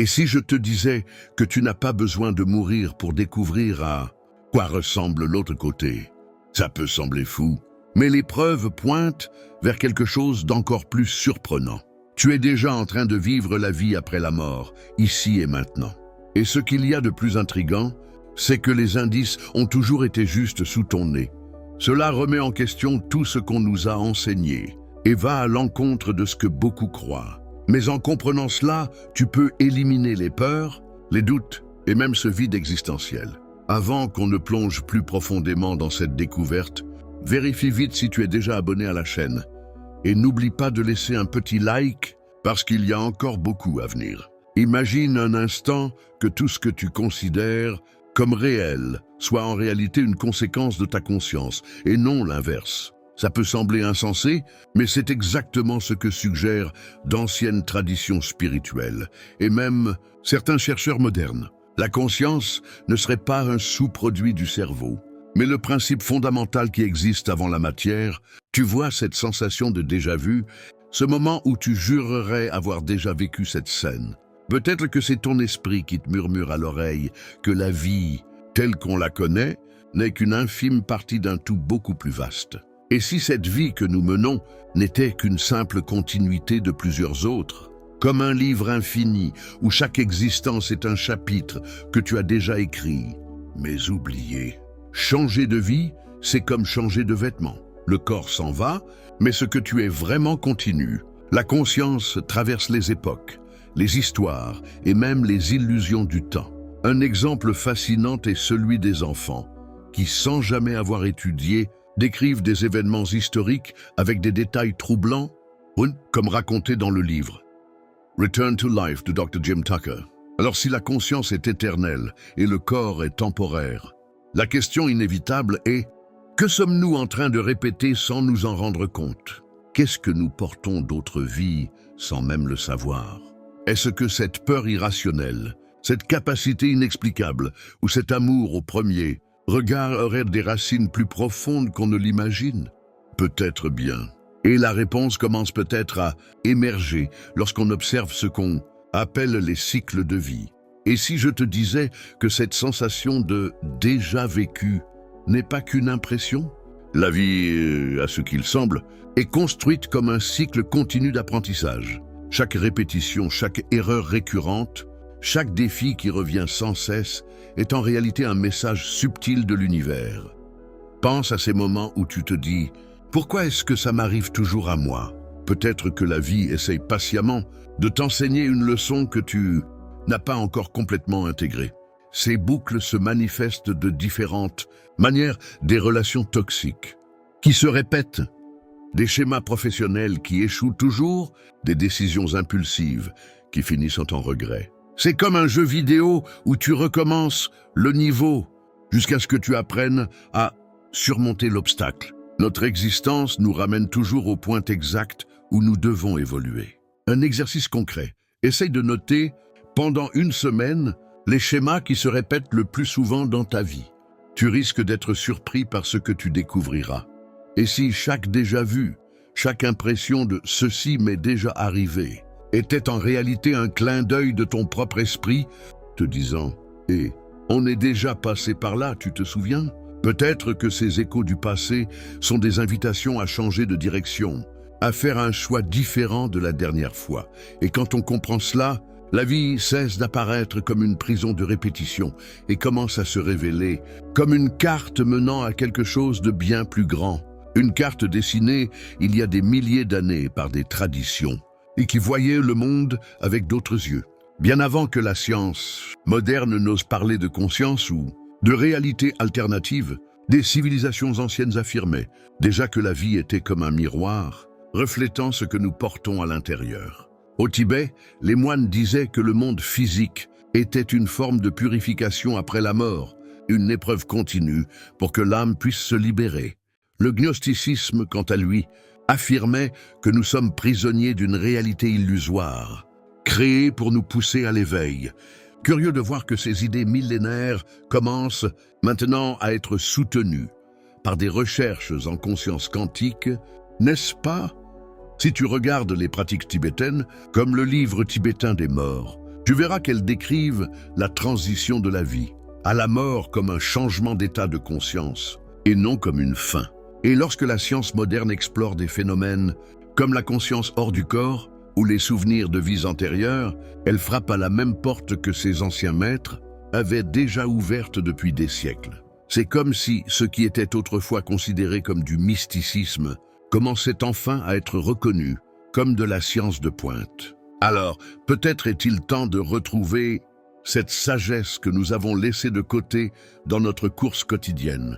Et si je te disais que tu n'as pas besoin de mourir pour découvrir à quoi ressemble l'autre côté? Ça peut sembler fou, mais les preuves pointent vers quelque chose d'encore plus surprenant. Tu es déjà en train de vivre la vie après la mort, ici et maintenant. Et ce qu'il y a de plus intriguant, c'est que les indices ont toujours été juste sous ton nez. Cela remet en question tout ce qu'on nous a enseigné et va à l'encontre de ce que beaucoup croient. Mais en comprenant cela, tu peux éliminer les peurs, les doutes et même ce vide existentiel. Avant qu'on ne plonge plus profondément dans cette découverte, vérifie vite si tu es déjà abonné à la chaîne. Et n'oublie pas de laisser un petit like parce qu'il y a encore beaucoup à venir. Imagine un instant que tout ce que tu considères comme réel soit en réalité une conséquence de ta conscience et non l'inverse. Ça peut sembler insensé, mais c'est exactement ce que suggèrent d'anciennes traditions spirituelles et même certains chercheurs modernes. La conscience ne serait pas un sous-produit du cerveau, mais le principe fondamental qui existe avant la matière. Tu vois cette sensation de déjà-vu, ce moment où tu jurerais avoir déjà vécu cette scène. Peut-être que c'est ton esprit qui te murmure à l'oreille que la vie, telle qu'on la connaît, n'est qu'une infime partie d'un tout beaucoup plus vaste. Et si cette vie que nous menons n'était qu'une simple continuité de plusieurs autres, comme un livre infini où chaque existence est un chapitre que tu as déjà écrit, mais oublié. Changer de vie, c'est comme changer de vêtements. Le corps s'en va, mais ce que tu es vraiment continue. La conscience traverse les époques, les histoires et même les illusions du temps. Un exemple fascinant est celui des enfants, qui, sans jamais avoir étudié, décrivent des événements historiques avec des détails troublants, comme raconté dans le livre Return to Life de Dr. Jim Tucker. Alors si la conscience est éternelle et le corps est temporaire, la question inévitable est: que sommes-nous en train de répéter sans nous en rendre compte? Qu'est-ce que nous portons d'autres vies sans même le savoir? Est-ce que cette peur irrationnelle, cette capacité inexplicable ou cet amour au premier regard aurait des racines plus profondes qu'on ne l'imagine? Peut-être bien. Et la réponse commence peut-être à émerger lorsqu'on observe ce qu'on appelle les cycles de vie. Et si je te disais que cette sensation de déjà vécu n'est pas qu'une impression? La vie, à ce qu'il semble, est construite comme un cycle continu d'apprentissage. Chaque répétition, chaque erreur récurrente, chaque défi qui revient sans cesse est en réalité un message subtil de l'univers. Pense à ces moments où tu te dis « Pourquoi est-ce que ça m'arrive toujours à moi ?» Peut-être que la vie essaye patiemment de t'enseigner une leçon que tu n'as pas encore complètement intégrée. Ces boucles se manifestent de différentes manières, des relations toxiques qui se répètent, des schémas professionnels qui échouent toujours, des décisions impulsives qui finissent en regret. C'est comme un jeu vidéo où tu recommences le niveau jusqu'à ce que tu apprennes à surmonter l'obstacle. Notre existence nous ramène toujours au point exact où nous devons évoluer. Un exercice concret. Essaye de noter, pendant une semaine, les schémas qui se répètent le plus souvent dans ta vie. Tu risques d'être surpris par ce que tu découvriras. Et si chaque déjà-vu, chaque impression de « ceci m'est déjà arrivé » était en réalité un clin d'œil de ton propre esprit, te disant « Et on est déjà passé par là, tu te souviens ?» Peut-être que ces échos du passé sont des invitations à changer de direction, à faire un choix différent de la dernière fois. Et quand on comprend cela, la vie cesse d'apparaître comme une prison de répétition et commence à se révéler comme une carte menant à quelque chose de bien plus grand. Une carte dessinée il y a des milliers d'années par des traditions et qui voyait le monde avec d'autres yeux. Bien avant que la science moderne n'ose parler de conscience ou de réalité alternative, des civilisations anciennes affirmaient déjà que la vie était comme un miroir, reflétant ce que nous portons à l'intérieur. Au Tibet, les moines disaient que le monde physique était une forme de purification après la mort, une épreuve continue pour que l'âme puisse se libérer. Le gnosticisme, quant à lui, affirmait que nous sommes prisonniers d'une réalité illusoire, créée pour nous pousser à l'éveil. Curieux de voir que ces idées millénaires commencent maintenant à être soutenues par des recherches en conscience quantique, n'est-ce pas? Si tu regardes les pratiques tibétaines, comme le livre tibétain des morts, Tu verras qu'elles décrivent la transition de la vie, à la mort comme un changement d'état de conscience, et non comme une fin. Et lorsque la science moderne explore des phénomènes comme la conscience hors du corps ou les souvenirs de vies antérieures, elle frappe à la même porte que ses anciens maîtres avaient déjà ouverte depuis des siècles. C'est comme si ce qui était autrefois considéré comme du mysticisme commençait enfin à être reconnu comme de la science de pointe. Alors, peut-être est-il temps de retrouver cette sagesse que nous avons laissée de côté dans notre course quotidienne.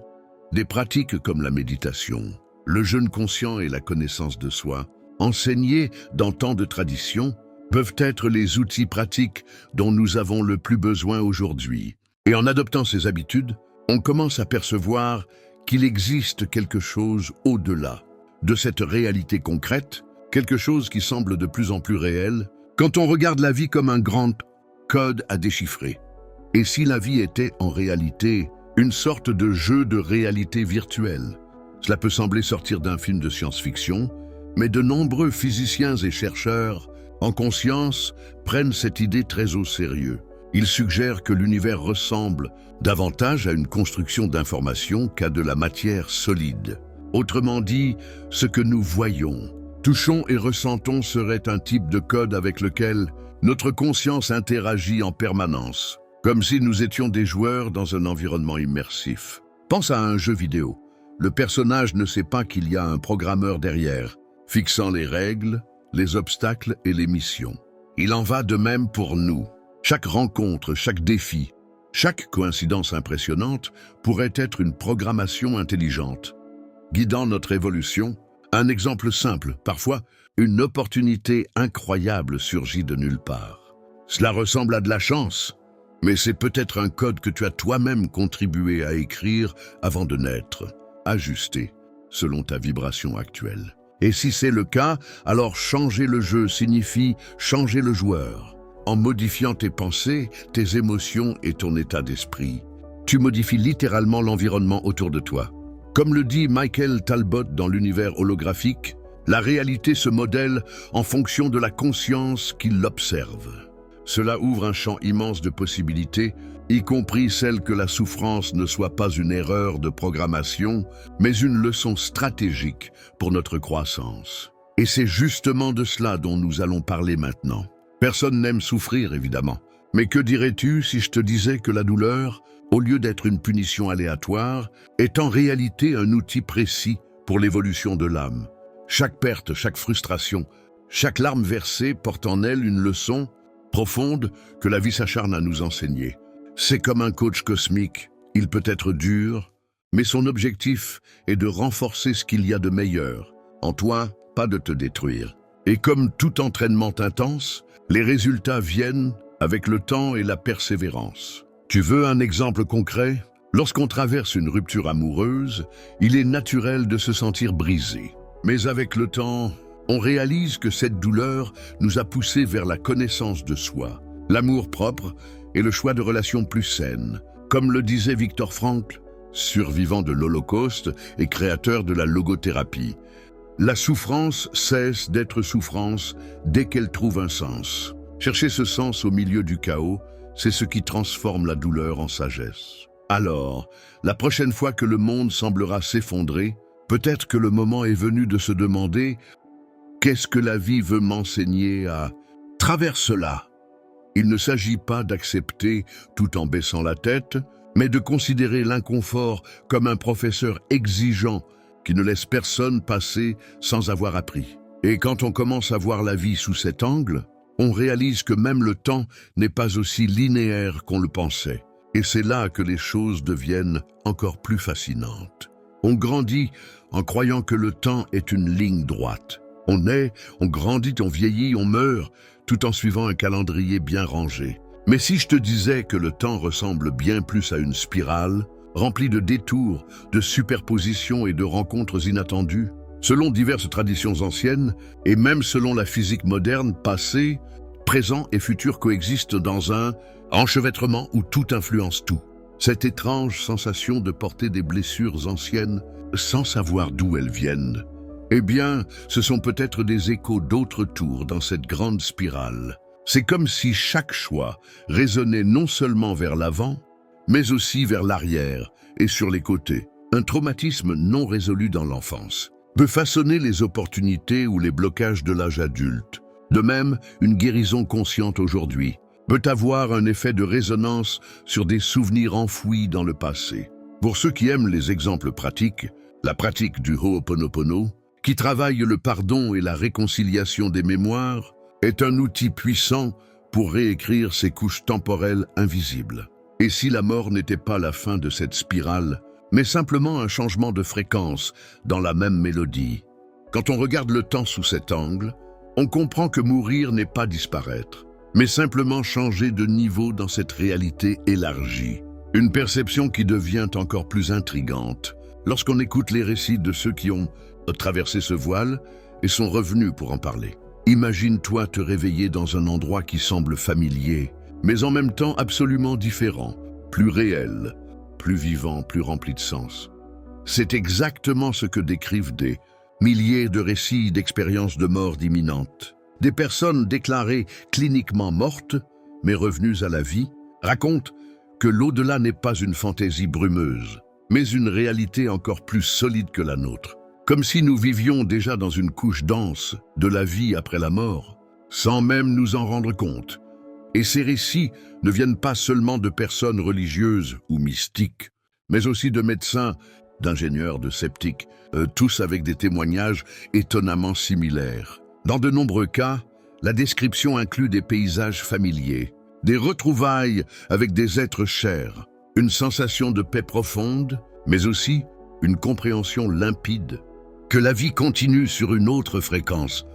Des pratiques comme la méditation, le jeûne conscient et la connaissance de soi, enseignés dans tant de traditions, peuvent être les outils pratiques dont nous avons le plus besoin aujourd'hui. Et en adoptant ces habitudes, on commence à percevoir qu'il existe quelque chose au-delà de cette réalité concrète, quelque chose qui semble de plus en plus réel, quand on regarde la vie comme un grand code à déchiffrer. Et si la vie était en réalité une sorte de jeu de réalité virtuelle? Cela peut sembler sortir d'un film de science-fiction, mais de nombreux physiciens et chercheurs en conscience prennent cette idée très au sérieux. Ils suggèrent que l'univers ressemble davantage à une construction d'informations qu'à de la matière solide. Autrement dit, ce que nous voyons, touchons et ressentons serait un type de code avec lequel notre conscience interagit en permanence, comme si nous étions des joueurs dans un environnement immersif. Pense à un jeu vidéo. Le personnage ne sait pas qu'il y a un programmeur derrière, fixant les règles, les obstacles et les missions. Il en va de même pour nous. Chaque rencontre, chaque défi, chaque coïncidence impressionnante pourrait être une programmation intelligente, guidant notre évolution. Un exemple simple, parfois, une opportunité incroyable surgit de nulle part. Cela ressemble à de la chance, mais c'est peut-être un code que tu as toi-même contribué à écrire avant de naître, ajusté selon ta vibration actuelle. Et si c'est le cas, alors changer le jeu signifie changer le joueur. En modifiant tes pensées, tes émotions et ton état d'esprit, tu modifies littéralement l'environnement autour de toi. Comme le dit Michael Talbot dans l'univers holographique, la réalité se modèle en fonction de la conscience qui l'observe. Cela ouvre un champ immense de possibilités, y compris celle que la souffrance ne soit pas une erreur de programmation, mais une leçon stratégique pour notre croissance. Et c'est justement de cela dont nous allons parler maintenant. Personne n'aime souffrir, évidemment. Mais que dirais-tu si je te disais que la douleur, au lieu d'être une punition aléatoire, est en réalité un outil précis pour l'évolution de l'âme? Chaque perte, chaque frustration, chaque larme versée porte en elle une leçon profonde que la vie s'acharne à nous enseigner. C'est comme un coach cosmique. Il peut être dur, mais son objectif est de renforcer ce qu'il y a de meilleur en toi, pas de te détruire. Et comme tout entraînement intense, les résultats viennent avec le temps et la persévérance. Tu veux un exemple concret? Lorsqu'on traverse une rupture amoureuse, il est naturel de se sentir brisé. Mais avec le temps, on réalise que cette douleur nous a poussés vers la connaissance de soi, l'amour propre et le choix de relations plus saines. Comme le disait Viktor Frankl, survivant de l'Holocauste et créateur de la logothérapie, la souffrance cesse d'être souffrance dès qu'elle trouve un sens. Chercher ce sens au milieu du chaos, c'est ce qui transforme la douleur en sagesse. Alors, la prochaine fois que le monde semblera s'effondrer, peut-être que le moment est venu de se demander « Qu'est-ce que la vie veut m'enseigner à travers cela ?» Il ne s'agit pas d'accepter tout en baissant la tête, mais de considérer l'inconfort comme un professeur exigeant qui ne laisse personne passer sans avoir appris. Et quand on commence à voir la vie sous cet angle, on réalise que même le temps n'est pas aussi linéaire qu'on le pensait. Et c'est là que les choses deviennent encore plus fascinantes. On grandit en croyant que le temps est une ligne droite. On naît, on grandit, on vieillit, on meurt, tout en suivant un calendrier bien rangé. Mais si je te disais que le temps ressemble bien plus à une spirale, remplie de détours, de superpositions et de rencontres inattendues, selon diverses traditions anciennes, et même selon la physique moderne, passé, présent et futur coexistent dans un enchevêtrement où tout influence tout. Cette étrange sensation de porter des blessures anciennes sans savoir d'où elles viennent, eh bien, ce sont peut-être des échos d'autres tours dans cette grande spirale. C'est comme si chaque choix résonnait non seulement vers l'avant, mais aussi vers l'arrière et sur les côtés. Un traumatisme non résolu dans l'enfance peut façonner les opportunités ou les blocages de l'âge adulte. De même, une guérison consciente aujourd'hui peut avoir un effet de résonance sur des souvenirs enfouis dans le passé. Pour ceux qui aiment les exemples pratiques, la pratique du Ho'oponopono, qui travaille le pardon et la réconciliation des mémoires, est un outil puissant pour réécrire ces couches temporelles invisibles. Et si la mort n'était pas la fin de cette spirale, mais simplement un changement de fréquence dans la même mélodie? Quand on regarde le temps sous cet angle, on comprend que mourir n'est pas disparaître, mais simplement changer de niveau dans cette réalité élargie. Une perception qui devient encore plus intrigante lorsqu'on écoute les récits de ceux qui ont traversé ce voile et sont revenus pour en parler. Imagine-toi te réveiller dans un endroit qui semble familier, mais en même temps absolument différent, plus réel, plus vivant, plus rempli de sens. C'est exactement ce que décrivent des milliers de récits d'expériences de mort imminente. Des personnes déclarées cliniquement mortes, mais revenues à la vie, racontent que l'au-delà n'est pas une fantaisie brumeuse, mais une réalité encore plus solide que la nôtre. Comme si nous vivions déjà dans une couche dense de la vie après la mort, sans même nous en rendre compte. Et ces récits ne viennent pas seulement de personnes religieuses ou mystiques, mais aussi de médecins, d'ingénieurs, de sceptiques, tous avec des témoignages étonnamment similaires. Dans de nombreux cas, la description inclut des paysages familiers, des retrouvailles avec des êtres chers, une sensation de paix profonde, mais aussi une compréhension limpide que la vie continue sur une autre fréquence.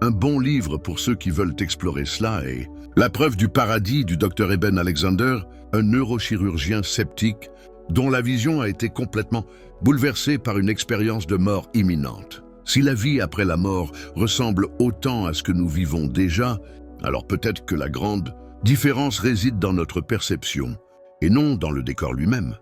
Un bon livre pour ceux qui veulent explorer cela est La preuve du paradis du Dr Eben Alexander, un neurochirurgien sceptique dont la vision a été complètement bouleversée par une expérience de mort imminente. Si la vie après la mort ressemble autant à ce que nous vivons déjà, alors peut-être que la grande différence réside dans notre perception et non dans le décor lui-même.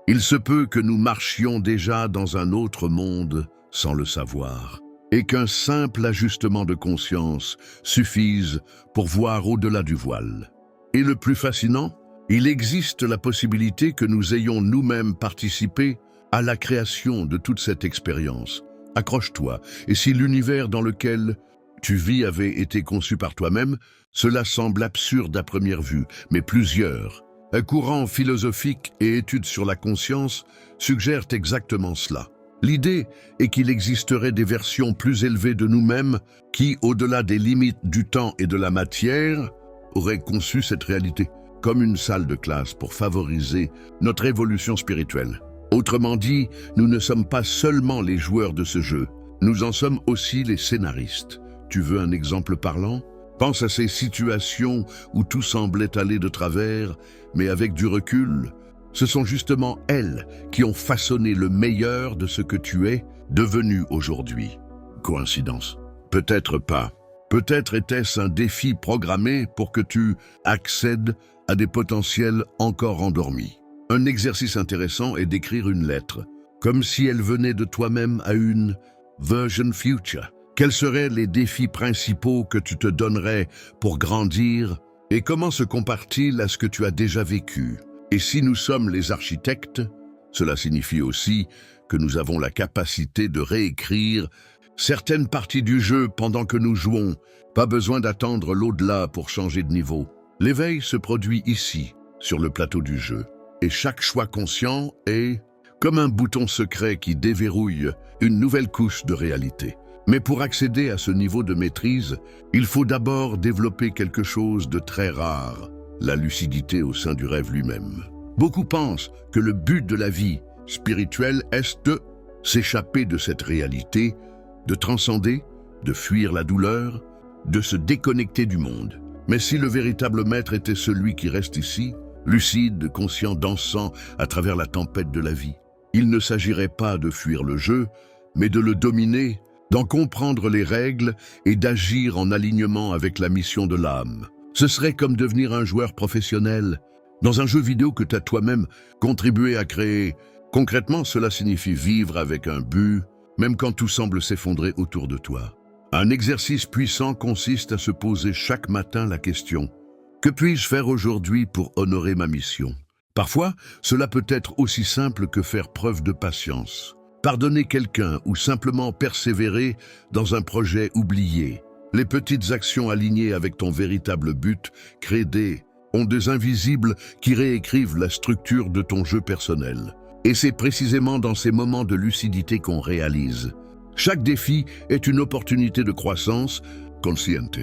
Il se peut que nous marchions déjà dans un autre monde sans le savoir, et qu'un simple ajustement de conscience suffise pour voir au-delà du voile. Et le plus fascinant, il existe la possibilité que nous ayons nous-mêmes participé à la création de toute cette expérience. Accroche-toi, et si l'univers dans lequel tu vis avait été conçu par toi-même, cela semble absurde à première vue, mais plusieurs courants philosophiques et études sur la conscience suggèrent exactement cela. L'idée est qu'il existerait des versions plus élevées de nous-mêmes qui, au-delà des limites du temps et de la matière, auraient conçu cette réalité comme une salle de classe pour favoriser notre évolution spirituelle. Autrement dit, nous ne sommes pas seulement les joueurs de ce jeu, nous en sommes aussi les scénaristes. Tu veux un exemple parlant? Pense à ces situations où tout semblait aller de travers, mais avec du recul, ce sont justement elles qui ont façonné le meilleur de ce que tu es devenu aujourd'hui. Coïncidence? Peut-être pas. Peut-être était-ce un défi programmé pour que tu accèdes à des potentiels encore endormis. Un exercice intéressant est d'écrire une lettre, comme si elle venait de toi-même à une version future. Quels seraient les défis principaux que tu te donnerais pour grandir et comment se compare-t-il à ce que tu as déjà vécu? Et si nous sommes les architectes, cela signifie aussi que nous avons la capacité de réécrire certaines parties du jeu pendant que nous jouons. Pas besoin d'attendre l'au-delà pour changer de niveau. L'éveil se produit ici, sur le plateau du jeu. Et chaque choix conscient est comme un bouton secret qui déverrouille une nouvelle couche de réalité. Mais pour accéder à ce niveau de maîtrise, il faut d'abord développer quelque chose de très rare, la lucidité au sein du rêve lui-même. Beaucoup pensent que le but de la vie spirituelle est de s'échapper de cette réalité, de transcender, de fuir la douleur, de se déconnecter du monde. Mais si le véritable maître était celui qui reste ici, lucide, conscient, dansant à travers la tempête de la vie, il ne s'agirait pas de fuir le jeu, mais de le dominer, d'en comprendre les règles et d'agir en alignement avec la mission de l'âme. Ce serait comme devenir un joueur professionnel dans un jeu vidéo que tu as toi-même contribué à créer. Concrètement, cela signifie vivre avec un but, même quand tout semble s'effondrer autour de toi. Un exercice puissant consiste à se poser chaque matin la question « Que puis-je faire aujourd'hui pour honorer ma mission ?» Parfois, cela peut être aussi simple que faire preuve de patience. Pardonner quelqu'un ou simplement persévérer dans un projet oublié. Les petites actions alignées avec ton véritable but créent des ondes invisibles qui réécrivent la structure de ton jeu personnel. Et c'est précisément dans ces moments de lucidité qu'on réalise. Chaque défi est une opportunité de croissance consciente.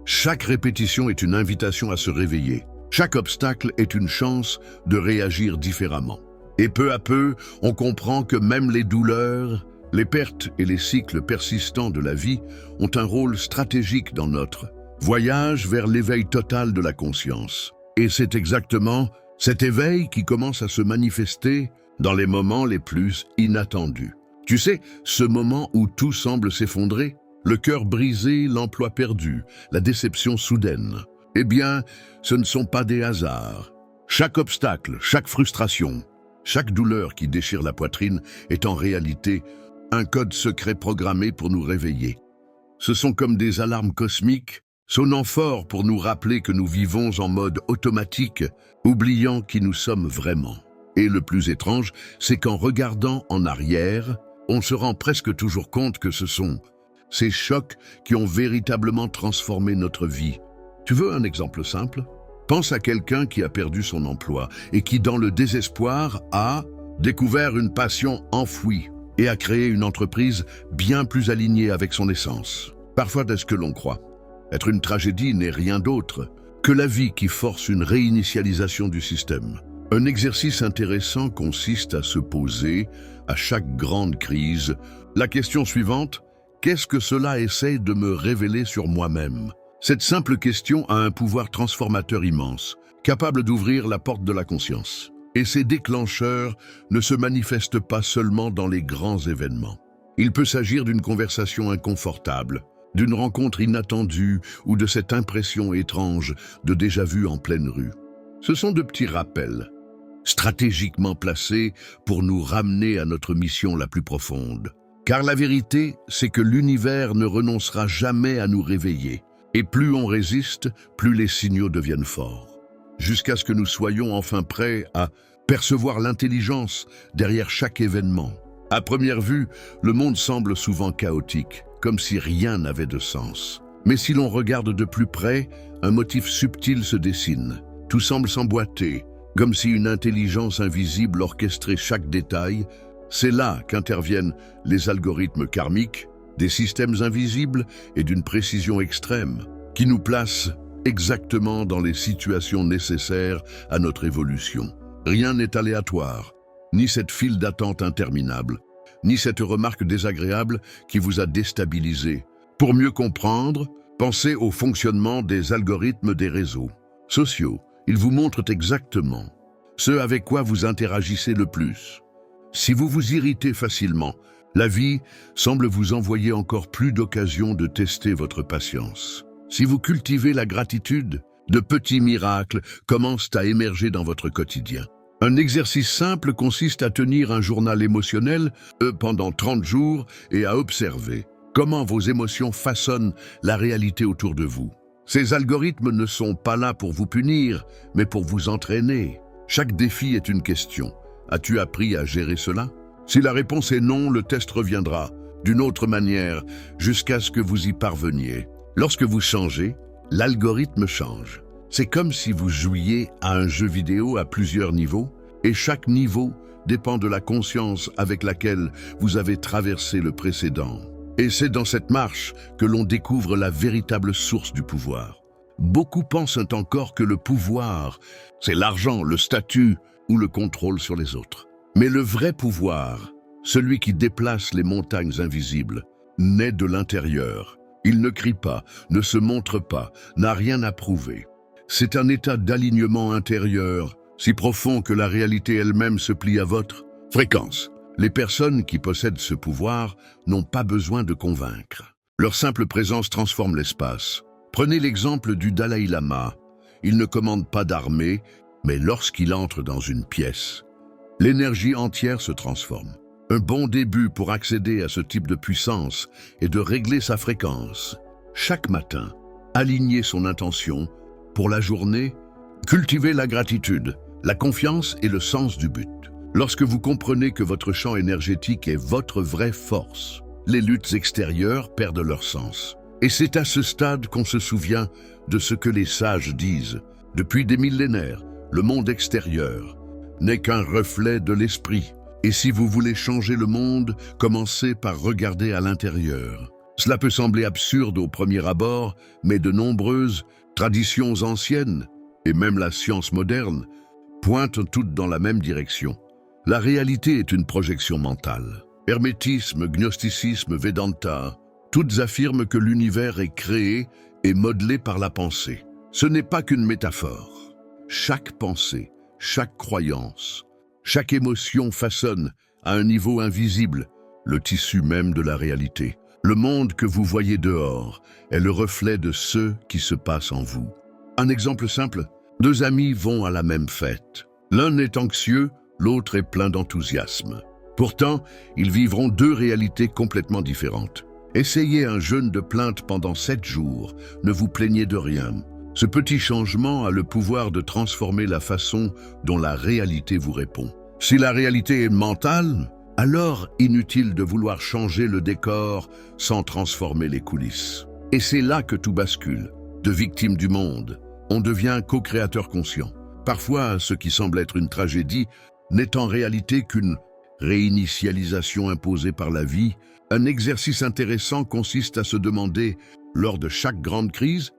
Chaque répétition est une invitation à se réveiller. Chaque obstacle est une chance de réagir différemment. Et peu à peu, on comprend que même les douleurs, les pertes et les cycles persistants de la vie ont un rôle stratégique dans notre voyage vers l'éveil total de la conscience. Et c'est exactement cet éveil qui commence à se manifester dans les moments les plus inattendus. Tu sais, ce moment où tout semble s'effondrer, le cœur brisé, l'emploi perdu, la déception soudaine. Eh bien, ce ne sont pas des hasards. Chaque obstacle, chaque frustration, chaque douleur qui déchire la poitrine est en réalité un code secret programmé pour nous réveiller. Ce sont comme des alarmes cosmiques, sonnant fort pour nous rappeler que nous vivons en mode automatique, oubliant qui nous sommes vraiment. Et le plus étrange, c'est qu'en regardant en arrière, on se rend presque toujours compte que ce sont ces chocs qui ont véritablement transformé notre vie. Tu veux un exemple simple? Pense à quelqu'un qui a perdu son emploi et qui, dans le désespoir, a découvert une passion enfouie et a créé une entreprise bien plus alignée avec son essence. Parfois, est-ce que l'on croit? Être une tragédie n'est rien d'autre que la vie qui force une réinitialisation du système. Un exercice intéressant consiste à se poser, à chaque grande crise, la question suivante: qu'est-ce que cela essaie de me révéler sur moi-même? Cette simple question a un pouvoir transformateur immense, capable d'ouvrir la porte de la conscience. Et ces déclencheurs ne se manifestent pas seulement dans les grands événements. Il peut s'agir d'une conversation inconfortable, d'une rencontre inattendue ou de cette impression étrange de déjà-vu en pleine rue. Ce sont de petits rappels, stratégiquement placés pour nous ramener à notre mission la plus profonde. Car la vérité, c'est que l'univers ne renoncera jamais à nous réveiller. Et plus on résiste, plus les signaux deviennent forts. Jusqu'à ce que nous soyons enfin prêts à percevoir l'intelligence derrière chaque événement. À première vue, le monde semble souvent chaotique, comme si rien n'avait de sens. Mais si l'on regarde de plus près, un motif subtil se dessine. Tout semble s'emboîter, comme si une intelligence invisible orchestrait chaque détail. C'est là qu'interviennent les algorithmes karmiques, des systèmes invisibles et d'une précision extrême, qui nous placent exactement dans les situations nécessaires à notre évolution. Rien n'est aléatoire, ni cette file d'attente interminable, ni cette remarque désagréable qui vous a déstabilisé. Pour mieux comprendre, pensez au fonctionnement des algorithmes des réseaux sociaux. Ils vous montrent exactement ce avec quoi vous interagissez le plus. Si vous vous irritez facilement, la vie semble vous envoyer encore plus d'occasions de tester votre patience. Si vous cultivez la gratitude, de petits miracles commencent à émerger dans votre quotidien. Un exercice simple consiste à tenir un journal émotionnel pendant 30 jours et à observer comment vos émotions façonnent la réalité autour de vous. Ces algorithmes ne sont pas là pour vous punir, mais pour vous entraîner. Chaque défi est une question. As-tu appris à gérer cela? Si la réponse est non, le test reviendra d'une autre manière jusqu'à ce que vous y parveniez. Lorsque vous changez, l'algorithme change. C'est comme si vous jouiez à un jeu vidéo à plusieurs niveaux, et chaque niveau dépend de la conscience avec laquelle vous avez traversé le précédent. Et c'est dans cette marche que l'on découvre la véritable source du pouvoir. Beaucoup pensent encore que le pouvoir, c'est l'argent, le statut ou le contrôle sur les autres. Mais le vrai pouvoir, celui qui déplace les montagnes invisibles, naît de l'intérieur. Il ne crie pas, ne se montre pas, n'a rien à prouver. C'est un état d'alignement intérieur, si profond que la réalité elle-même se plie à votre fréquence. Les personnes qui possèdent ce pouvoir n'ont pas besoin de convaincre. Leur simple présence transforme l'espace. Prenez l'exemple du Dalai Lama. Il ne commande pas d'armée, mais lorsqu'il entre dans une pièce, l'énergie entière se transforme. Un bon début pour accéder à ce type de puissance est de régler sa fréquence. Chaque matin, aligner son intention pour la journée, cultiver la gratitude, la confiance et le sens du but. Lorsque vous comprenez que votre champ énergétique est votre vraie force, les luttes extérieures perdent leur sens. Et c'est à ce stade qu'on se souvient de ce que les sages disent. Depuis des millénaires, le monde extérieur n'est qu'un reflet de l'esprit. Et si vous voulez changer le monde, commencez par regarder à l'intérieur. Cela peut sembler absurde au premier abord, mais de nombreuses traditions anciennes, et même la science moderne, pointent toutes dans la même direction. La réalité est une projection mentale. Hermétisme, gnosticisme, Vedanta, toutes affirment que l'univers est créé et modelé par la pensée. Ce n'est pas qu'une métaphore. Chaque pensée, chaque croyance, chaque émotion façonne, à un niveau invisible, le tissu même de la réalité. Le monde que vous voyez dehors est le reflet de ce qui se passe en vous. Un exemple simple, 2 amis vont à la même fête. L'un est anxieux, l'autre est plein d'enthousiasme. Pourtant, ils vivront 2 réalités complètement différentes. Essayez un jeûne de plainte pendant 7 jours, ne vous plaignez de rien. Ce petit changement a le pouvoir de transformer la façon dont la réalité vous répond. Si la réalité est mentale, alors inutile de vouloir changer le décor sans transformer les coulisses. Et c'est là que tout bascule. De victime du monde, on devient co-créateur conscient. Parfois, ce qui semble être une tragédie n'est en réalité qu'une réinitialisation imposée par la vie. Un exercice intéressant consiste à se demander, lors de chaque grande crise,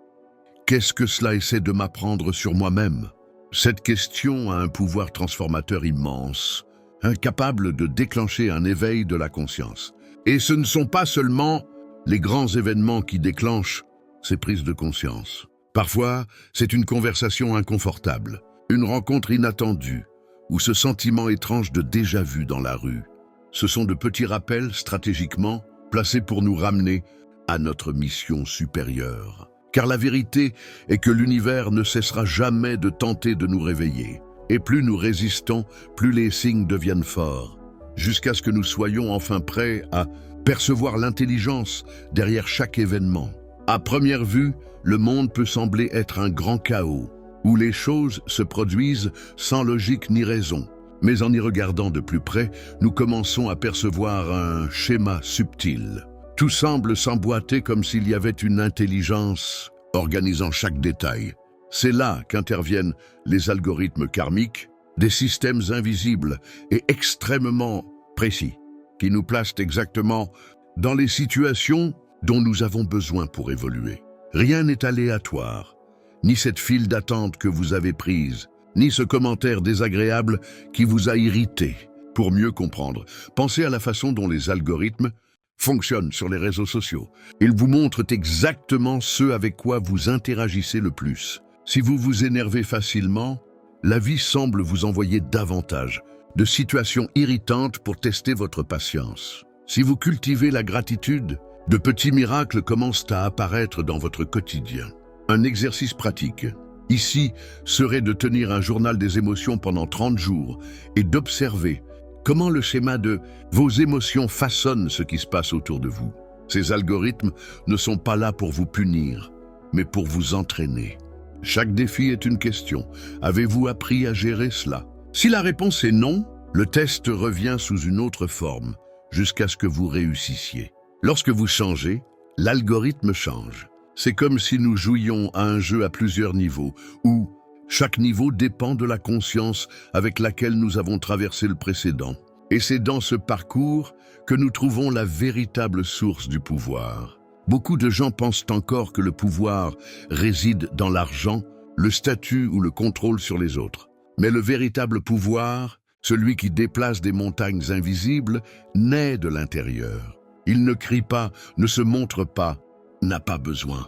qu'est-ce que cela essaie de m'apprendre sur moi-même? Cette question a un pouvoir transformateur immense, incapable de déclencher un éveil de la conscience. Et ce ne sont pas seulement les grands événements qui déclenchent ces prises de conscience. Parfois, c'est une conversation inconfortable, une rencontre inattendue, ou ce sentiment étrange de déjà-vu dans la rue. Ce sont de petits rappels stratégiquement placés pour nous ramener à notre mission supérieure. Car la vérité est que l'univers ne cessera jamais de tenter de nous réveiller. Et plus nous résistons, plus les signes deviennent forts, jusqu'à ce que nous soyons enfin prêts à percevoir l'intelligence derrière chaque événement. À première vue, le monde peut sembler être un grand chaos, où les choses se produisent sans logique ni raison. Mais en y regardant de plus près, nous commençons à percevoir un schéma subtil. Tout semble s'emboîter comme s'il y avait une intelligence organisant chaque détail. C'est là qu'interviennent les algorithmes karmiques, des systèmes invisibles et extrêmement précis, qui nous placent exactement dans les situations dont nous avons besoin pour évoluer. Rien n'est aléatoire, ni cette file d'attente que vous avez prise, ni ce commentaire désagréable qui vous a irrité. Pour mieux comprendre, pensez à la façon dont les algorithmes fonctionnent sur les réseaux sociaux. Ils vous montrent exactement ce avec quoi vous interagissez le plus. Si vous vous énervez facilement, la vie semble vous envoyer davantage de situations irritantes pour tester votre patience. Si vous cultivez la gratitude, de petits miracles commencent à apparaître dans votre quotidien. Un exercice pratique, ici, serait de tenir un journal des émotions pendant 30 jours et d'observer comment le schéma de vos émotions façonne ce qui se passe autour de vous. Ces algorithmes ne sont pas là pour vous punir, mais pour vous entraîner. Chaque défi est une question. Avez-vous appris à gérer cela? Si la réponse est non, le test revient sous une autre forme, jusqu'à ce que vous réussissiez. Lorsque vous changez, l'algorithme change. C'est comme si nous jouions à un jeu à plusieurs niveaux, où chaque niveau dépend de la conscience avec laquelle nous avons traversé le précédent. Et c'est dans ce parcours que nous trouvons la véritable source du pouvoir. Beaucoup de gens pensent encore que le pouvoir réside dans l'argent, le statut ou le contrôle sur les autres. Mais le véritable pouvoir, celui qui déplace des montagnes invisibles, naît de l'intérieur. Il ne crie pas, ne se montre pas, n'a pas besoin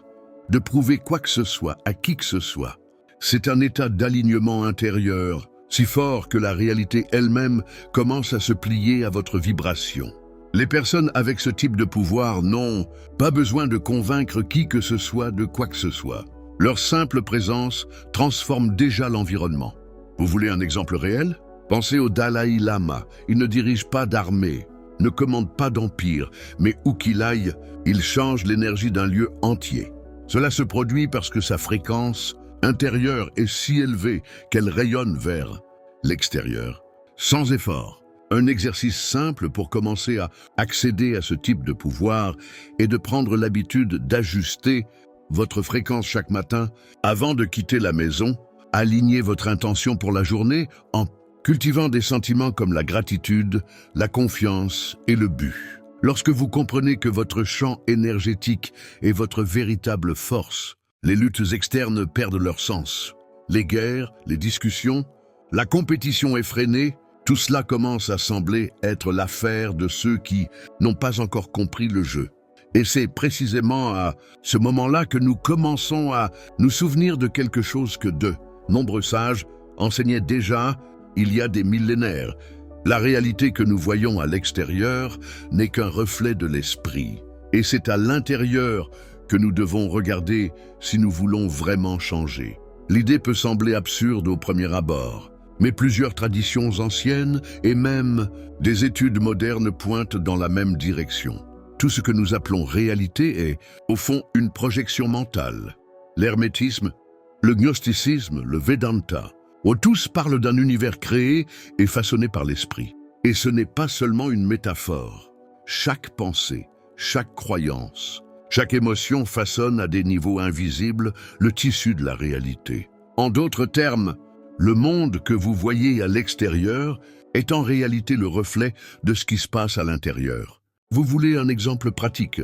de prouver quoi que ce soit à qui que ce soit. C'est un état d'alignement intérieur, si fort que la réalité elle-même commence à se plier à votre vibration. Les personnes avec ce type de pouvoir n'ont pas besoin de convaincre qui que ce soit de quoi que ce soit. Leur simple présence transforme déjà l'environnement. Vous voulez un exemple réel? Pensez au Dalai Lama. Il ne dirige pas d'armée, ne commande pas d'empire, mais où qu'il aille, il change l'énergie d'un lieu entier. Cela se produit parce que sa fréquence intérieure est si élevée qu'elle rayonne vers l'extérieur, sans effort. Un exercice simple pour commencer à accéder à ce type de pouvoir est de prendre l'habitude d'ajuster votre fréquence chaque matin avant de quitter la maison. Alignez votre intention pour la journée en cultivant des sentiments comme la gratitude, la confiance et le but. Lorsque vous comprenez que votre champ énergétique est votre véritable force, les luttes externes perdent leur sens. Les guerres, les discussions, la compétition effrénée, tout cela commence à sembler être l'affaire de ceux qui n'ont pas encore compris le jeu. Et c'est précisément à ce moment-là que nous commençons à nous souvenir de quelque chose que de nombreux sages enseignaient déjà il y a des millénaires. La réalité que nous voyons à l'extérieur n'est qu'un reflet de l'esprit. Et c'est à l'intérieur que nous devons regarder si nous voulons vraiment changer. L'idée peut sembler absurde au premier abord, mais plusieurs traditions anciennes et même des études modernes pointent dans la même direction. Tout ce que nous appelons réalité est, au fond, une projection mentale. L'hermétisme, le gnosticisme, le Vedanta, tous parlent d'un univers créé et façonné par l'esprit. Et ce n'est pas seulement une métaphore. Chaque pensée, chaque croyance, chaque émotion façonne à des niveaux invisibles le tissu de la réalité. En d'autres termes, le monde que vous voyez à l'extérieur est en réalité le reflet de ce qui se passe à l'intérieur. Vous voulez un exemple pratique?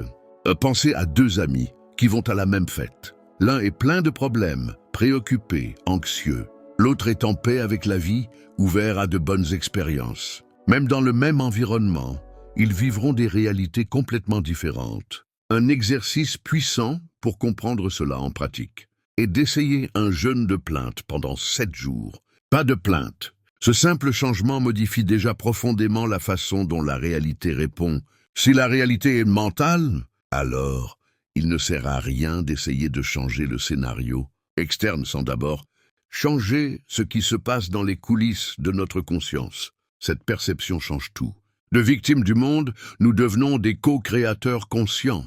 Pensez à deux amis qui vont à la même fête. L'un est plein de problèmes, préoccupé, anxieux. L'autre est en paix avec la vie, ouvert à de bonnes expériences. Même dans le même environnement, ils vivront des réalités complètement différentes. Un exercice puissant pour comprendre cela en pratique est d'essayer un jeûne de plainte pendant 7 jours. Pas de plainte. Ce simple changement modifie déjà profondément la façon dont la réalité répond. Si la réalité est mentale, alors il ne sert à rien d'essayer de changer le scénario externe sans d'abord changer ce qui se passe dans les coulisses de notre conscience. Cette perception change tout. De victimes du monde, nous devenons des co-créateurs conscients.